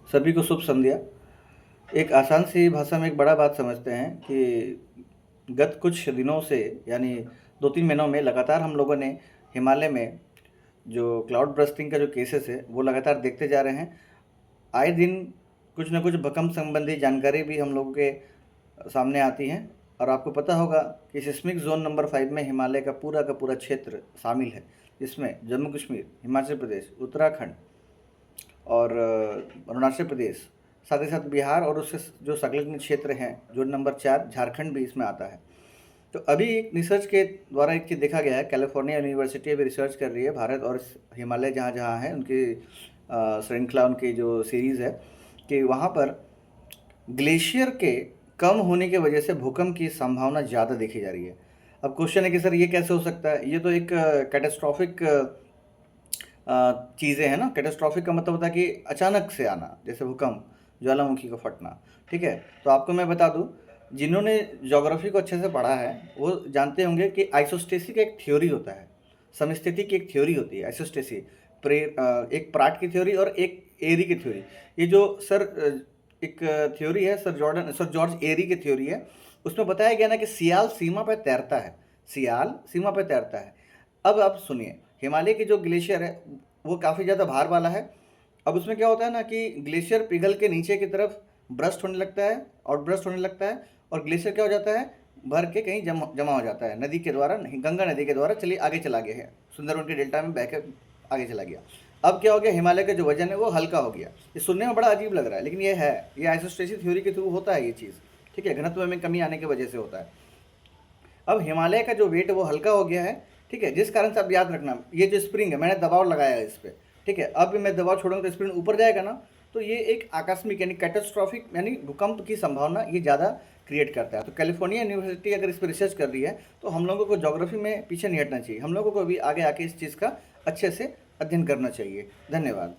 सभी को शुभ संध्या। एक आसान सी भाषा में एक बड़ा बात समझते हैं कि गत कुछ दिनों से यानी 2-3 महीनों में लगातार हम लोगों ने हिमालय में जो क्लाउड बर्स्टिंग का जो केसेस है वो लगातार देखते जा रहे हैं। आए दिन कुछ न कुछ भूकंप संबंधी जानकारी भी हम लोगों के सामने आती हैं और आपको पता होगा कि सिस्मिक ज़ोन नंबर 5 में हिमालय का पूरा क्षेत्र शामिल है, जिसमें जम्मू कश्मीर, हिमाचल प्रदेश, उत्तराखंड और अरुणाचल प्रदेश, साथ ही साथ बिहार और उससे जो संलग्न क्षेत्र हैं, जो नंबर 4 झारखंड भी इसमें आता है। तो अभी एक रिसर्च के द्वारा एक चीज़ देखा गया है, कैलिफोर्निया यूनिवर्सिटी अभी रिसर्च कर रही है भारत और हिमालय जहाँ जहाँ है उनकी श्रृंखला, उनकी जो सीरीज़ है, कि वहाँ पर ग्लेशियर के कम होने की वजह से भूकंप की संभावना ज़्यादा देखी जा रही है। अब क्वेश्चन है कि सर ये कैसे हो सकता है? ये तो एक कैटास्ट्रॉफिक चीज़ें हैं ना। कैटास्ट्रॉफिक का मतलब होता है कि अचानक से आना, जैसे भूकंप, ज्वालामुखी का फटना। ठीक है, तो आपको मैं बता दूं, जिन्होंने ज्योग्राफी को अच्छे से पढ़ा है वो जानते होंगे कि आइसोस्टेसी का एक थ्योरी होता है, समस्थिति की एक थ्योरी होती है आइसोस्टेसी। एक प्राट की थ्योरी और एक एरी की थ्योरी। ये जो एक थ्योरी है, सर जॉर्ज एरी की थ्योरी है। उसमें बताया गया ना कि सियाल सीमा पर तैरता है, सियाल सीमा पर तैरता है। अब आप सुनिए, हिमालय की जो ग्लेशियर है वो काफ़ी ज़्यादा भार वाला है। अब उसमें क्या होता है ना कि ग्लेशियर पिघल के नीचे की तरफ ब्रस्ट होने लगता है, और ब्रस्ट होने लगता है, और ग्लेशियर क्या हो जाता है, भर के कहीं जमा हो जाता है नदी के द्वारा, नहीं गंगा नदी के द्वारा चलिए आगे चला गया है, सुंदरवन के डेल्टा में बह के आगे चला गया। अब क्या हो गया, हिमालय का जो वजन है वो हल्का हो गया। ये सुनने में बड़ा अजीब लग रहा है, लेकिन ये है, ये आइसोस्टेसिस थ्योरी के थ्रू होता है ये चीज़। ठीक है, घनत्व में कमी आने की वजह से होता है। अब हिमालय का जो वेट है वो हल्का हो गया है। ठीक है, जिस कारण से आप याद रखना, ये जो स्प्रिंग है मैंने दबाव लगाया है इस पर। ठीक है, अब मैं दबाव छोड़ूंगा तो स्प्रिंग ऊपर जाएगा ना, तो ये एक आकस्मिक यानी कैटास्ट्रॉफिक यानी भूकंप की संभावना ये ज़्यादा क्रिएट करता है। तो कैलिफोर्निया यूनिवर्सिटी अगर इस पर रिसर्च कर रही है तो हम लोगों को ज्योग्राफी में पीछे नहीं हटना चाहिए, हम लोगों को भी आगे आके इस चीज़ का अच्छे से अध्ययन करना चाहिए। धन्यवाद।